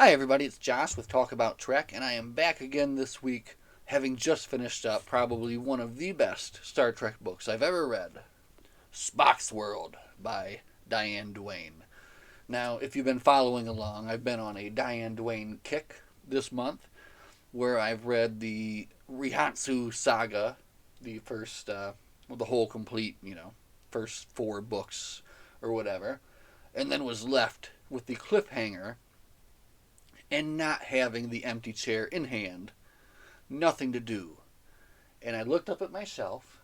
Hi, everybody, it's Josh with Talk About Trek, and I am back again this week, having just finished up probably one of the best Star Trek books I've ever read, Spock's World by Diane Duane. Now, if you've been following along, I've been on a Diane Duane kick this month, where I've read the Rihatsu saga, the whole complete, first four books or whatever, and then was left with the cliffhanger and not having the empty chair in hand, nothing to do. And I looked up at my shelf,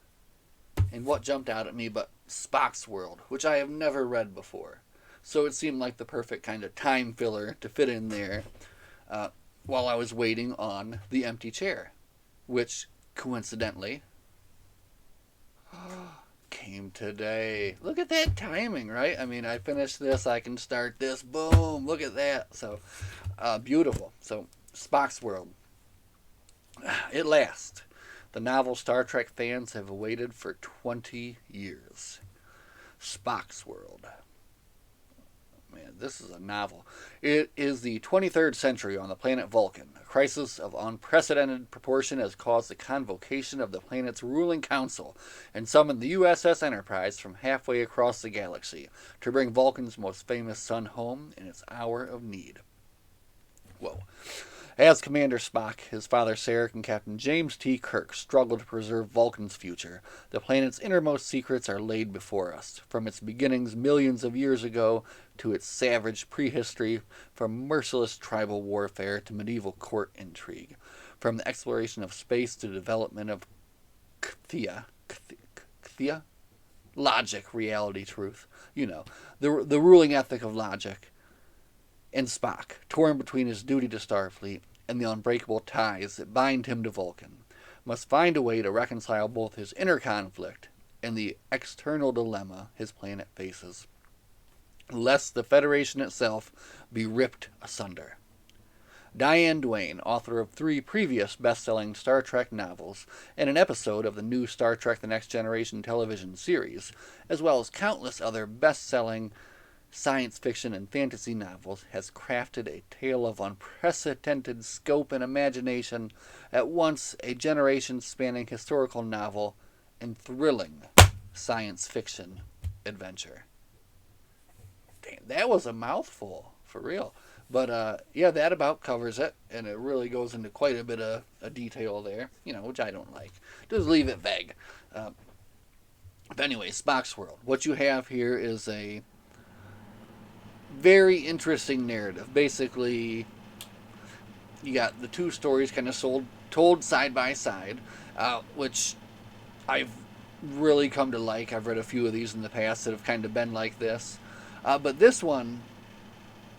and what jumped out at me but Spock's World, which I have never read before. So it seemed like the perfect kind of time filler to fit in there uh, while I was waiting on the empty chair, which coincidentally came today. Look at that timing, right? I mean, I finished this, I can start this, boom, look at that. So, beautiful. So, Spock's World. It lasts. The novel Star Trek fans have awaited for 20 years. Spock's World. Man, this is a novel. It is the 23rd century on the planet Vulcan. A crisis of unprecedented proportion has caused the convocation of the planet's ruling council and summoned the USS Enterprise from halfway across the galaxy to bring Vulcan's most famous son home in its hour of need. Whoa. As Commander Spock, his father Sarek, and Captain James T. Kirk struggle to preserve Vulcan's future, the planet's innermost secrets are laid before us, from its beginnings millions of years ago to its savage prehistory, from merciless tribal warfare to medieval court intrigue, from the exploration of space to development of Kthea? Logic, reality, truth. You know, the ruling ethic of logic, and Spock, torn between his duty to Starfleet and the unbreakable ties that bind him to Vulcan, must find a way to reconcile both his inner conflict and the external dilemma his planet faces, lest the Federation itself be ripped asunder. Diane Duane, author of 3 previous best-selling Star Trek novels and an episode of the new Star Trek The Next Generation television series, as well as countless other best-selling science fiction and fantasy novels, has crafted a tale of unprecedented scope and imagination, at once a generation-spanning historical novel and thrilling science fiction adventure. Damn, that was a mouthful, for real. But yeah, that about covers it, and it really goes into quite a bit of a detail there, which I don't like. Just leave it vague. But anyway, Spock's World. What you have here is a very interesting narrative. Basically, you got the two stories kind of told side by side, which I've really come to like. I've read a few of these in the past that have kind of been like this. But this one,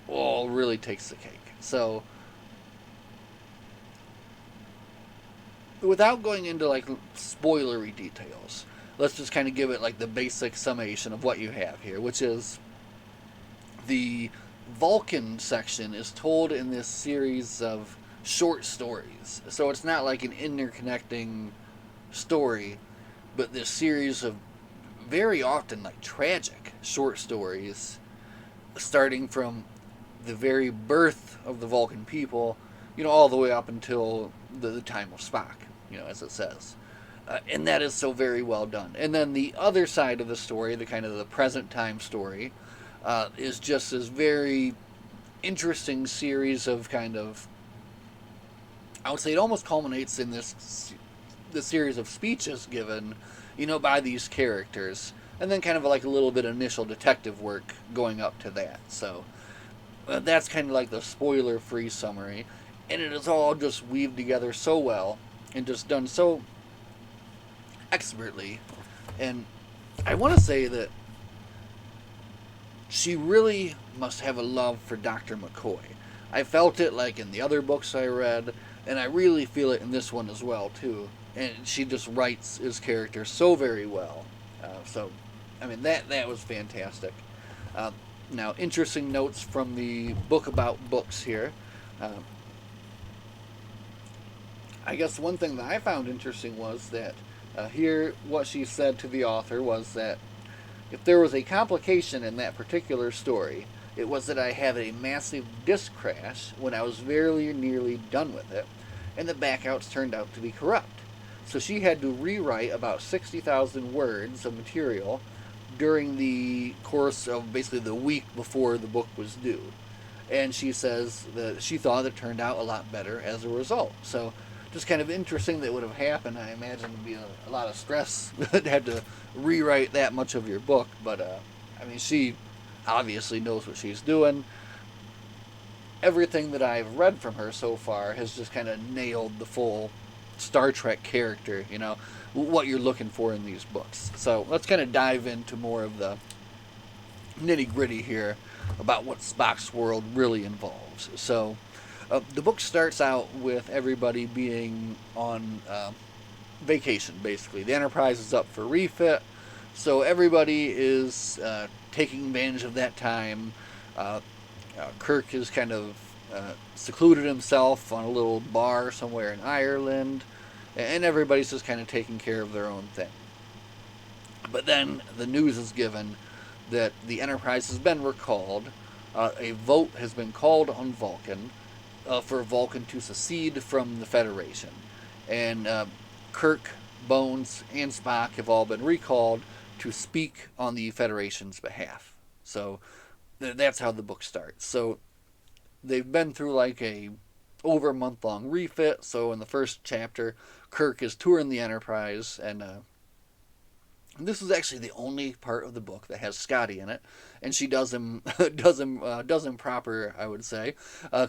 really takes the cake. So, without going into like spoilery details, let's just kind of give it like the basic summation of what you have here, which is the Vulcan section is told in this series of short stories. So it's not like an interconnecting story, but this series of very often like tragic short stories, starting from the very birth of the Vulcan people, all the way up until the time of Spock, as it says. And that is so very well done. And then the other side of the story, the kind of the present time story, is just this very interesting series of kind of, I would say it almost culminates in the series of speeches given, by these characters, and then kind of like a little bit of initial detective work going up to that. So that's kind of like the spoiler-free summary, and it is all just weaved together so well and just done so expertly. And I want to say that she really must have a love for Dr. McCoy. I felt it like in the other books I read, and I really feel it in this one as well too. And she just writes his character so very well. That was fantastic. Now, interesting notes from the book about books here. I guess one thing that I found interesting was that here, what she said to the author was that if there was a complication in that particular story, It was that I had a massive disk crash when I was very nearly done with it, and the backouts turned out to be corrupt. So she had to rewrite about 60,000 words of material during the course of basically the week before the book was due. And she says that she thought it turned out a lot better as a result. So just kind of interesting that would have happened. I imagine it would be a lot of stress to have to rewrite that much of your book. But I mean, she obviously knows what she's doing. Everything that I've read from her so far has just kind of nailed the full Star Trek character, what you're looking for in these books. So let's kind of dive into more of the nitty gritty here about what Spock's world really involves. So the book starts out with everybody being on vacation, basically. The Enterprise is up for refit, so everybody is taking advantage of that time. Kirk is kind of secluded himself on a little bar somewhere in Ireland, and everybody's just kind of taking care of their own thing. But then the news is given that the Enterprise has been recalled. A vote has been called on Vulcan for Vulcan to secede from the Federation. And Kirk, Bones, and Spock have all been recalled to speak on the Federation's behalf. So that's how the book starts. So they've been through like a over a month long refit. So in the first chapter, Kirk is touring the Enterprise, and this is actually the only part of the book that has Scotty in it, and she does him proper, I would say.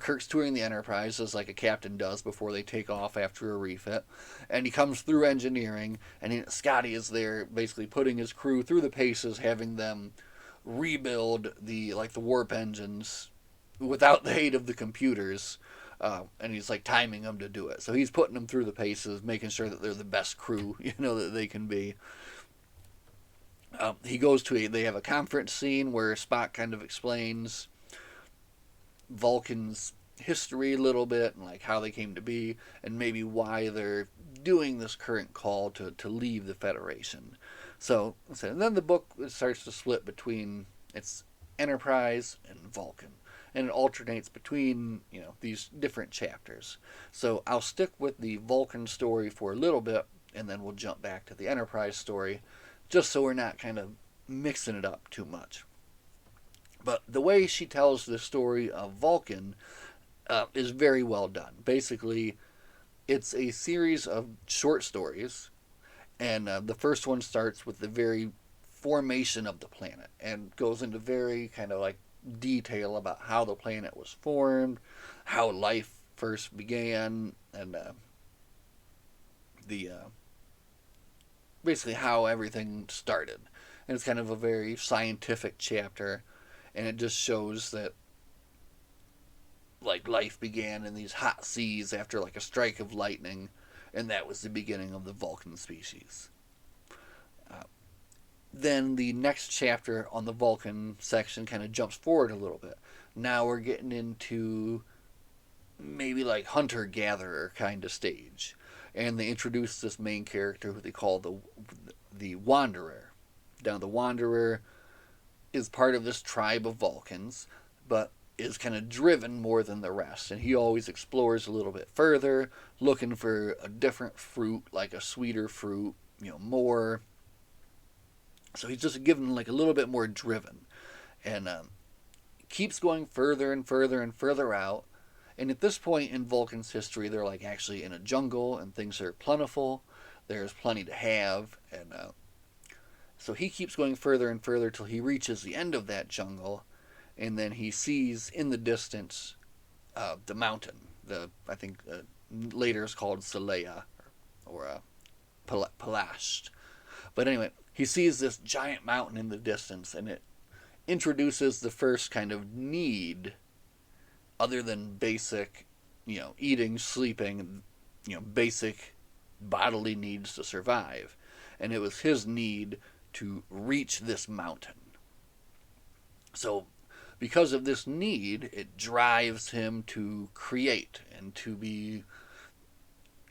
Kirk's touring the Enterprise as like a captain does before they take off after a refit, and he comes through engineering, and Scotty is there basically putting his crew through the paces, having them rebuild the warp engines without the aid of the computers. And he's like timing them to do it. So he's putting them through the paces, making sure that they're the best crew, that they can be. He goes to they have a conference scene where Spock kind of explains Vulcan's history a little bit and like how they came to be and maybe why they're doing this current call to leave the Federation. So and then the book starts to split between its Enterprise and Vulcan, and it alternates between these different chapters. So I'll stick with the Vulcan story for a little bit, and then we'll jump back to the Enterprise story, just so we're not kind of mixing it up too much. But the way she tells the story of Vulcan is very well done. Basically, it's a series of short stories, and the first one starts with the very formation of the planet and goes into very kind of like detail about how the planet was formed, how life first began, and the basically how everything started. And it's kind of a very scientific chapter, and it just shows that like life began in these hot seas after like a strike of lightning, and that was the beginning of the Vulcan species. Then the next chapter on the Vulcan section kind of jumps forward a little bit. Now we're getting into maybe like hunter-gatherer kind of stage. And they introduce this main character who they call the Wanderer. Now the Wanderer is part of this tribe of Vulcans, but is kind of driven more than the rest. And he always explores a little bit further, looking for a different fruit, like a sweeter fruit, more. So he's just given like a little bit more driven, and keeps going further and further and further out. And at this point in Vulcan's history, they're like actually in a jungle, and things are plentiful. There's plenty to have, and so he keeps going further and further till he reaches the end of that jungle, and then he sees in the distance the mountain. I think later is called Salea or Palasht. But anyway, he sees this giant mountain in the distance, and it introduces the first kind of need, other than basic, eating, sleeping, basic bodily needs to survive. And it was his need to reach this mountain. So, because of this need, it drives him to create and to be,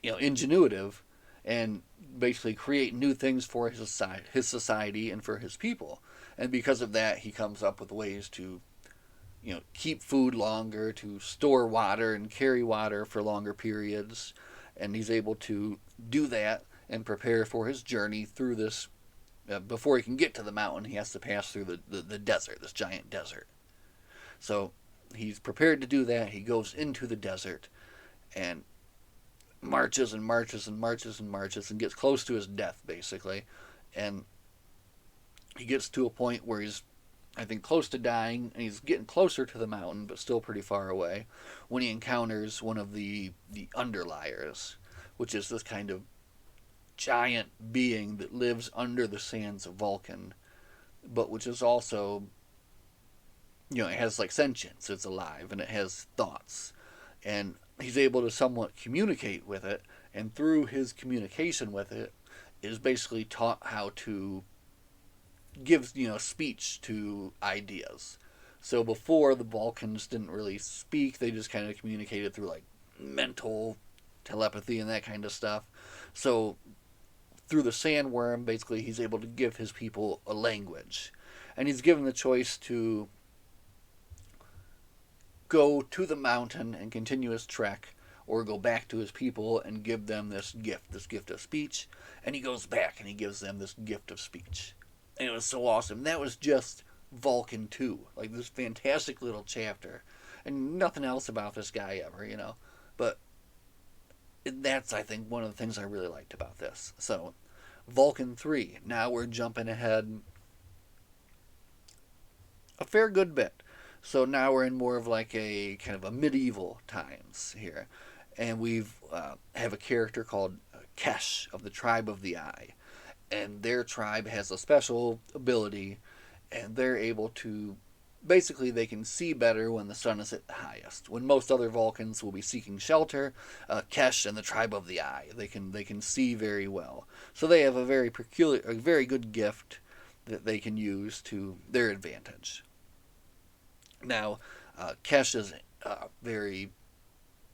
ingenuitive and basically create new things for his society and for his people. And because of that, he comes up with ways to keep food longer, to store water and carry water for longer periods, and he's able to do that and prepare for his journey through this. Before he can get to the mountain, he has to pass through the desert, this giant desert. So he's prepared to do that. He goes into the desert and marches and marches and marches and marches and gets close to his death, basically. And he gets to a point where he's, I think, close to dying, and he's getting closer to the mountain, but still pretty far away, when he encounters one of the underliers, which is this kind of giant being that lives under the sands of Vulcan, but which is also, it has like sentience, it's alive, and it has thoughts. And he's able to somewhat communicate with it, and through his communication with it, is basically taught how to give, speech to ideas. So before, the Vulcans didn't really speak, they just kind of communicated through like mental telepathy and that kind of stuff. So through the sandworm, basically, he's able to give his people a language. And he's given the choice to go to the mountain and continue his trek, or go back to his people and give them this gift of speech. And he goes back and he gives them this gift of speech. And it was so awesome. That was just Vulcan 2. Like, this fantastic little chapter. And nothing else about this guy ever, But that's, I think, one of the things I really liked about this. So, Vulcan 3. Now we're jumping ahead a fair good bit. So now we're in more of like a kind of a medieval times here. And we've have a character called Kesh of the Tribe of the Eye. And their tribe has a special ability, and they're able to, basically they can see better when the sun is at the highest. When most other Vulcans will be seeking shelter, Kesh and the Tribe of the Eye, they can see very well. So they have a very good gift that they can use to their advantage. Now, Kesh is very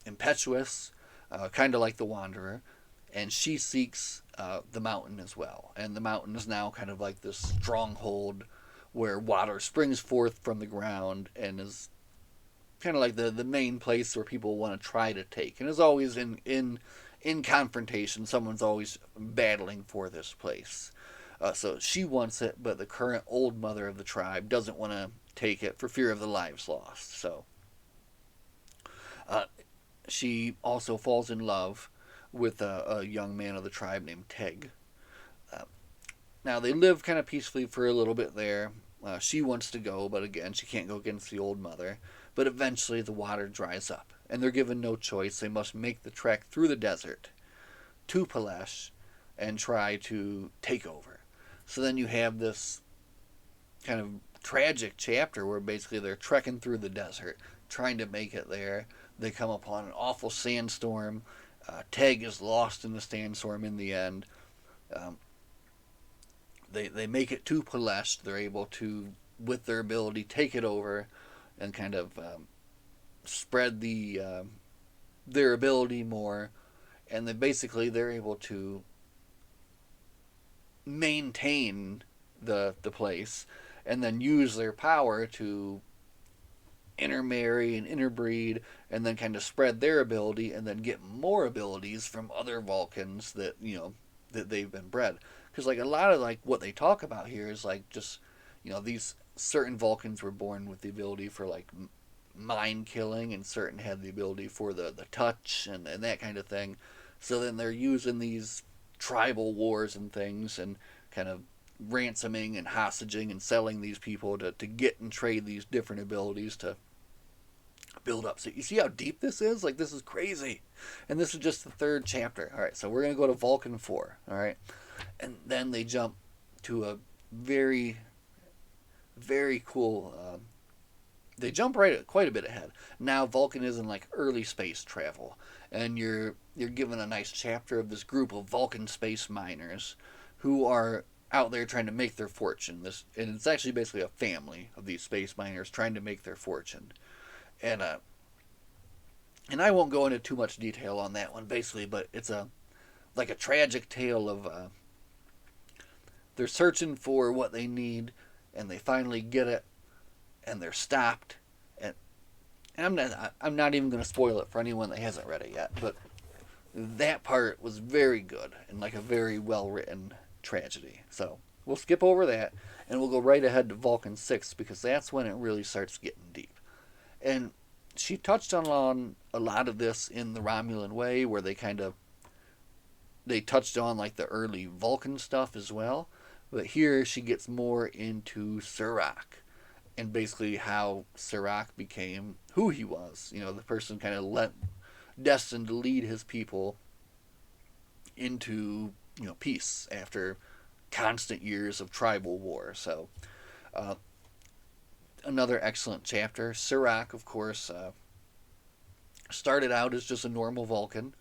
impetuous, kind of like the Wanderer, and she seeks the mountain as well. And the mountain is now kind of like this stronghold where water springs forth from the ground and is kind of like the main place where people want to try to take. And is always in confrontation. Someone's always battling for this place. So she wants it, but the current old mother of the tribe doesn't want to take it for fear of the lives lost. So she also falls in love with a young man of the tribe named Teg. Now they live kind of peacefully for a little bit there. She wants to go, but again, she can't go against the old mother. But eventually the water dries up, and they're given no choice. They must make the trek through the desert to Pelesh and try to take over. So then you have this kind of tragic chapter where basically they're trekking through the desert, trying to make it there. They come upon an awful sandstorm. Teg is lost in the sandstorm in the end. They make it to Pelesh. They're able to, with their ability, take it over and kind of spread their ability more. And then basically they're able to maintain the place and then use their power to intermarry and interbreed and then kind of spread their ability and then get more abilities from other Vulcans that that they've been bred. Because like a lot of like what they talk about here is like just these certain Vulcans were born with the ability for like mind killing, and certain had the ability for the touch and that kind of thing. So then they're using these tribal wars and things and kind of ransoming and hostage and selling these people to get and trade these different abilities to build up. So you see how deep this is? Like, this is crazy. And this is just the third chapter. All right, so we're going to go to Vulcan 4. All right. And then they jump to a very, very cool... they jump quite a bit ahead. Now Vulcan is in like early space travel. And you're given a nice chapter of this group of Vulcan space miners who are out there trying to make their fortune. And it's actually basically a family of these space miners trying to make their fortune. And I won't go into too much detail on that one, basically, but it's a tragic tale of they're searching for what they need, and they finally get it, and they're stopped, And I'm not even going to spoil it for anyone that hasn't read it yet, but that part was very good and like a very well written tragedy. So we'll skip over that and we'll go right ahead to Vulcan 6 because that's when it really starts getting deep. And she touched on a lot of this in the Romulan way, where they touched on like the early Vulcan stuff as well. But here she gets more into Serac and basically how Serac became who he was. The person kind of destined to lead his people into peace after constant years of tribal war. So uh, another excellent chapter. Serac, of course, started out as just a normal Vulcan,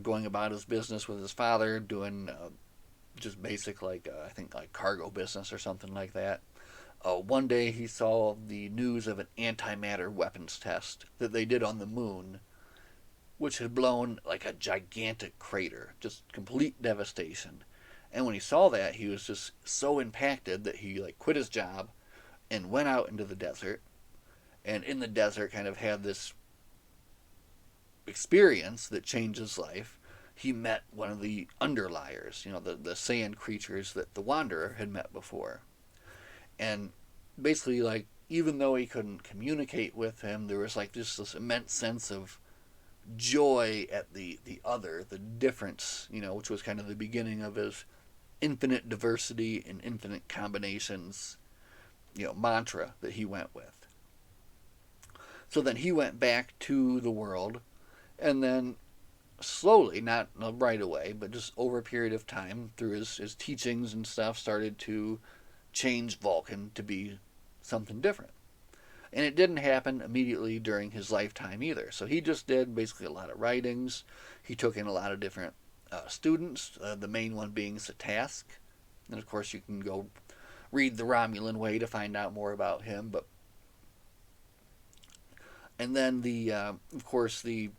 going about his business with his father, doing just basic I think like cargo business or something like that. One day he saw the news of an antimatter weapons test that they did on the moon, which had blown like a gigantic crater, just complete devastation. And when he saw that, he was just so impacted that he like quit his job and went out into the desert. And in the desert, kind of had this experience that changed his life. He met one of the underliers, the sand creatures that the Wanderer had met before. And basically, like, even though he couldn't communicate with him, there was like just this immense sense of joy at the other, the difference, which was kind of the beginning of his infinite diversity and infinite combinations, mantra that he went with. So then he went back to the world, and then slowly, not right away, but just over a period of time, through his teachings and stuff, started to change Vulcan to be something different. And it didn't happen immediately during his lifetime either. So he just did basically a lot of writings. He took in a lot of different students, the main one being Satask. And of course, you can go read The Romulan Way to find out more about him. And then of course, the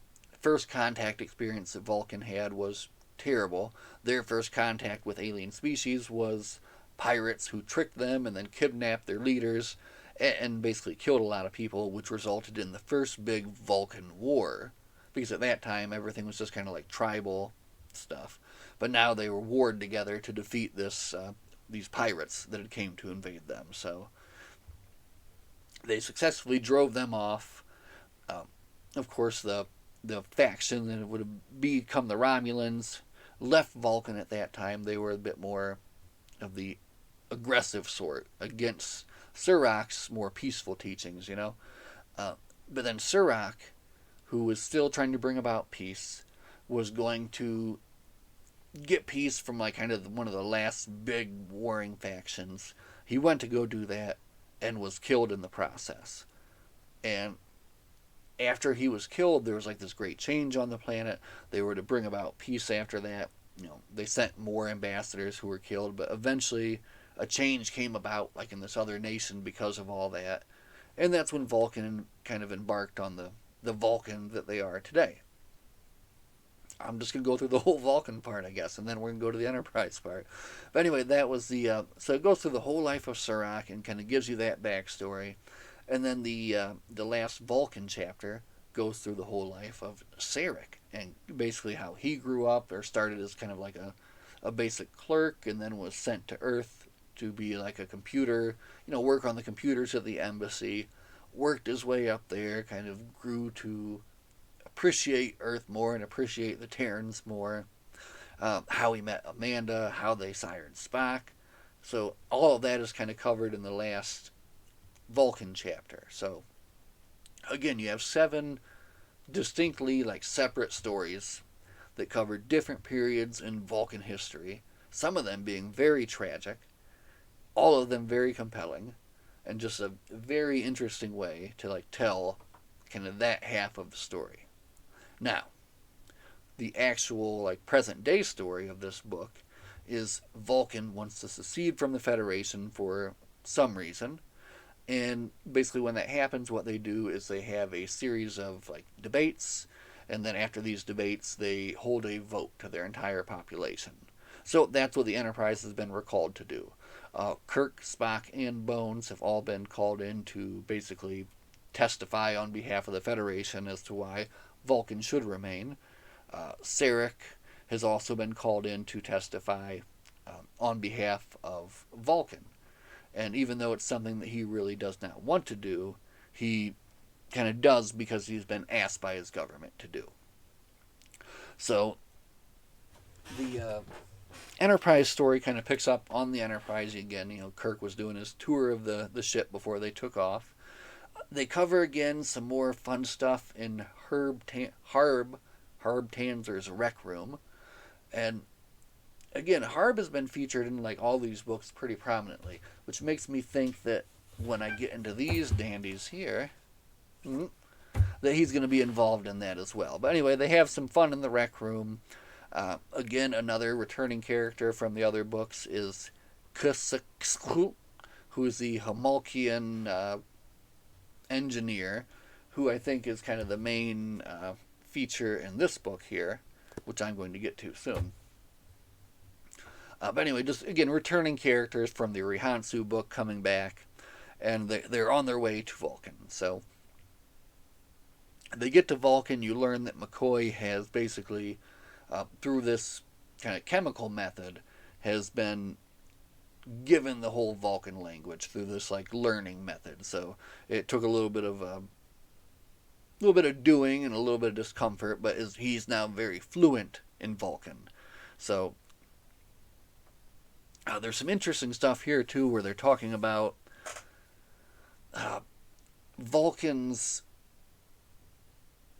first contact experience that Vulcan had was terrible. Their first contact with alien species was pirates who tricked them and then kidnapped their leaders and basically killed a lot of people, which resulted in the first big Vulcan war. Because at that time, everything was just kind of like tribal stuff. But now they were warred together to defeat these pirates that had came to invade them. So they successfully drove them off. Um, of course, the faction that would have become the Romulans left Vulcan at that time. They were a bit more of the aggressive sort against Serac's more peaceful teachings. But then Serac, who was still trying to bring about peace, was going to get peace from like kind of one of the last big warring factions. He went to go do that and was killed in the process. And after he was killed, there was like this great change on the planet. They were to bring about peace after that. They sent more ambassadors who were killed, but eventually a change came about like in this other nation because of all that. And that's when Vulcan kind of embarked on the Vulcan that they are today. I'm just going to go through the whole Vulcan part, I guess, and then we're going to go to the Enterprise part. But anyway, that was so it goes through the whole life of Serac and kind of gives you that backstory. And then the last Vulcan chapter goes through the whole life of Sarek and basically how he grew up or started as kind of like a basic clerk and then was sent to Earth to be like a computer, work on the computers at the embassy, worked his way up there, kind of grew to appreciate Earth more and appreciate the Terrans more, how he met Amanda, how they sired Spock. So all of that is kind of covered in the last Vulcan chapter. So again, you have 7 distinctly like separate stories that cover different periods in Vulcan history, some of them being very tragic, all of them very compelling, and just a very interesting way to like tell kind of that half of the story. Now, the actual like present day story of this book is Vulcan wants to secede from the Federation for some reason. And basically, when that happens, what they do is they have a series of like debates, and then after these debates, they hold a vote to their entire population. So that's what the Enterprise has been recalled to do. Kirk, Spock, and Bones have all been called in to basically testify on behalf of the Federation as to why Vulcan should remain. Sarek has also been called in to testify on behalf of Vulcan. And even though it's something that he really does not want to do, he kind of does because he's been asked by his government to do. So the Enterprise story kind of picks up on the Enterprise again. Kirk was doing his tour of the ship before they took off. They cover again some more fun stuff in Harb Tanzer's rec room. And again, Harb has been featured in like all these books pretty prominently, which makes me think that when I get into these dandies here, that he's going to be involved in that as well. But anyway, they have some fun in the rec room. Again, another returning character from the other books is Kusiksklu, who's the Homolkian engineer, who I think is kind of the main feature in this book here, which I'm going to get to soon. But anyway, just again, returning characters from the Rihansu book coming back, and they're on their way to Vulcan. So they get to Vulcan, you learn that McCoy has basically, through this kind of chemical method, has been given the whole Vulcan language through this like learning method. So it took a little bit of doing and a little bit of discomfort, but he's now very fluent in Vulcan. So there's some interesting stuff here too, where they're talking about Vulcans,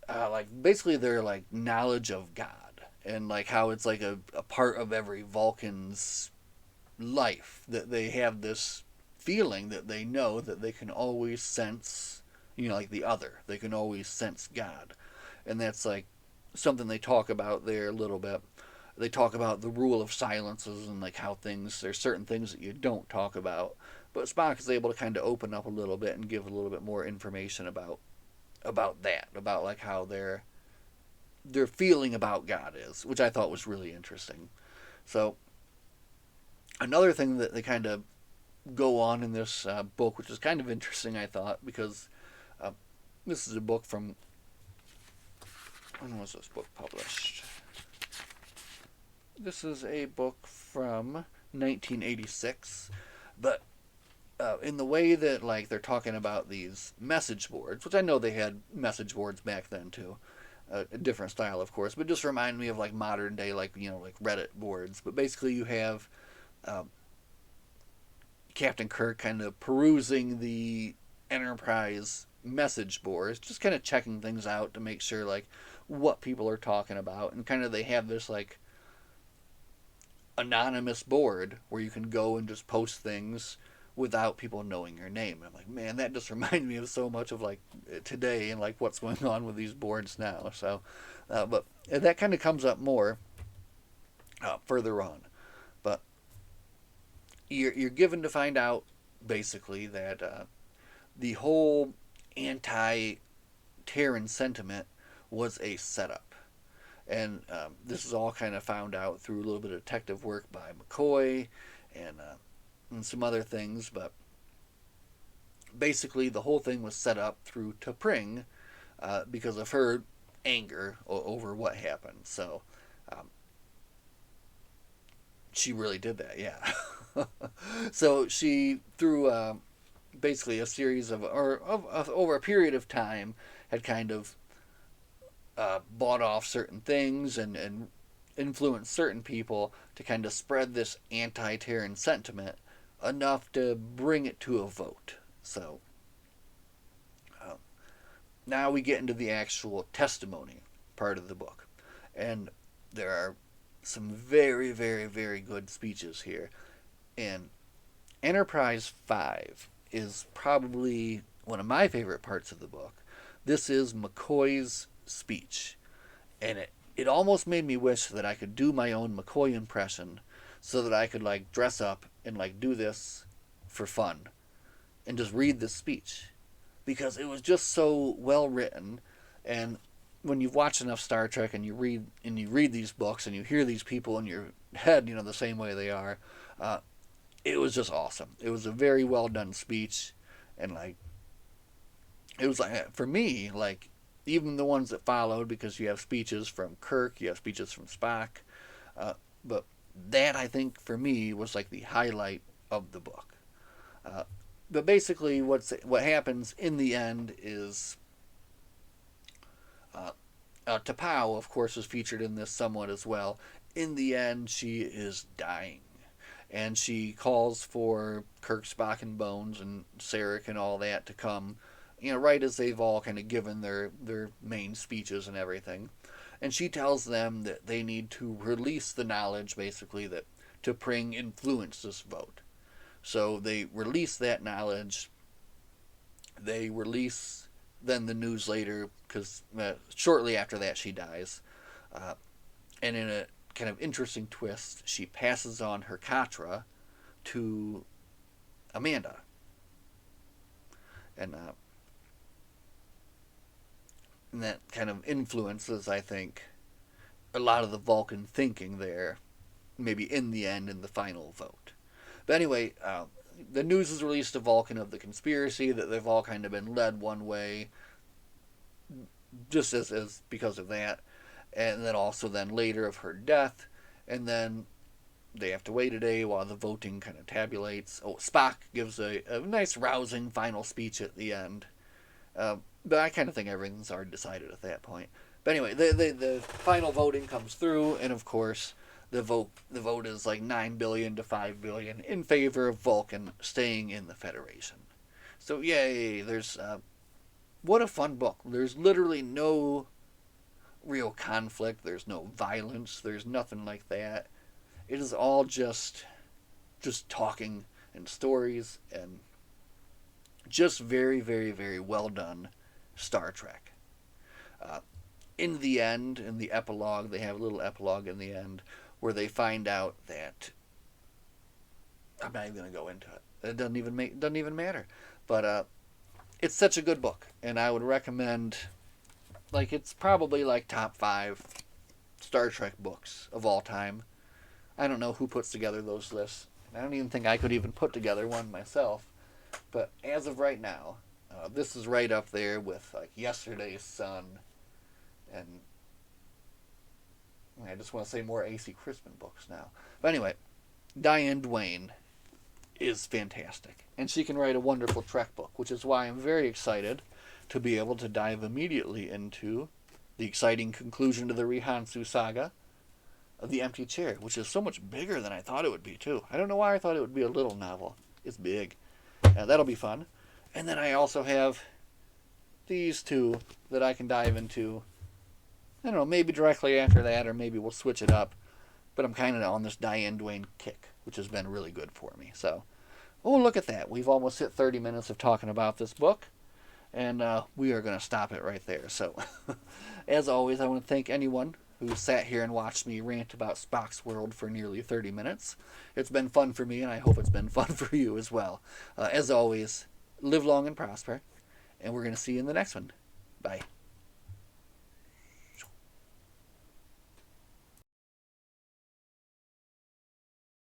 like basically their like knowledge of God, and like how it's like a part of every Vulcan's life, that they have this feeling that they know that they can always sense, like the other. They can always sense God, and that's like something they talk about there a little bit. They talk about the rule of silences and like how there's certain things that you don't talk about. But Spock is able to kind of open up a little bit and give a little bit more information about that, about like how their feeling about God is, which I thought was really interesting. So another thing that they kind of go on in this book, which is kind of interesting, I thought, because this is a book from, when was this book published? This is a book from 1986, but in the way that like they're talking about these message boards, which I know they had message boards back then too, a different style of course, but just remind me of like modern day like like Reddit boards. But basically you have Captain Kirk kind of perusing the Enterprise message boards, just kind of checking things out to make sure like what people are talking about, and kind of they have this like anonymous board where you can go and just post things without people knowing your name. And I'm like, man, that just reminds me of so much of like today and like what's going on with these boards now. So, but that kind of comes up more further on. But you're given to find out basically that the whole anti-Terran sentiment was a setup. And this is all kind of found out through a little bit of detective work by McCoy and some other things. But basically, the whole thing was set up through T'Pring because of her anger over what happened. So she really did that, yeah. So she, through basically a series of over a period of time, had kind of bought off certain things and influenced certain people to kind of spread this anti-Terran sentiment enough to bring it to a vote. So now we get into the actual testimony part of the book, and there are some very, very, very good speeches here. And Enterprise 5 is probably one of my favorite parts of the book. This is McCoy's speech, and it almost made me wish that I could do my own McCoy impression, so that I could like dress up and like do this for fun and just read this speech, because it was just so well written. And when you've watched enough Star Trek and you read these books and you hear these people in your head, the same way they are, it was just awesome. It was a very well done speech, and like it was like, for me, like, even the ones that followed, because you have speeches from Kirk, you have speeches from Spock, but that, I think, for me, was like the highlight of the book. Uh, but basically, what happens in the end is uh, T'Pau, of course, is featured in this somewhat as well. In the end, she is dying. And she calls for Kirk, Spock, and Bones, and Sarek, and all that to come, right as they've all kind of given their main speeches and everything. And she tells them that they need to release the knowledge, basically, that T'Pring influenced this vote. So they release that knowledge. They release then the news later, because shortly after that she dies. Uh, and in a kind of interesting twist, she passes on her Katra to Amanda. And, and that kind of influences, I think, a lot of the Vulcan thinking there, maybe in the end, in the final vote. But anyway, the news is released to Vulcan of the conspiracy, that they've all kind of been led one way, just as because of that. And then also then later of her death. And then they have to wait a day while the voting kind of tabulates. Oh, Spock gives a nice rousing final speech at the end. But I kind of think everything's already decided at that point. But anyway, the final voting comes through, and of course, the vote is like 9 billion to 5 billion in favor of Vulcan staying in the Federation. So yay! There's what a fun book. There's literally no real conflict. There's no violence. There's nothing like that. It is all just talking and stories, and just very, very, very well done Star Trek. In the end, in the epilogue, they have a little epilogue in the end where they find out that, I'm not even going to go into it. It doesn't even matter. But it's such a good book, and I would recommend. Like, it's probably like top 5 Star Trek books of all time. I don't know who puts together those lists. I don't even think I could even put together one myself. But as of right now, this is right up there with like Yesterday's Sun, and I just want to say more A.C. Crispin books now. But anyway, Diane Duane is fantastic, and she can write a wonderful Trek book, which is why I'm very excited to be able to dive immediately into the exciting conclusion to the Rihansu saga of The Empty Chair, which is so much bigger than I thought it would be, too. I don't know why I thought it would be a little novel. It's big. That'll be fun. And then I also have these two that I can dive into, I don't know, maybe directly after that, or maybe we'll switch it up. But I'm kind of on this Diane Duane kick, which has been really good for me. So, oh, look at that. We've almost hit 30 minutes of talking about this book. And we are going to stop it right there. So, as always, I want to thank anyone who sat here and watched me rant about Spock's World for nearly 30 minutes. It's been fun for me, and I hope it's been fun for you as well. As always, live long and prosper, and we're going to see you in the next one. Bye.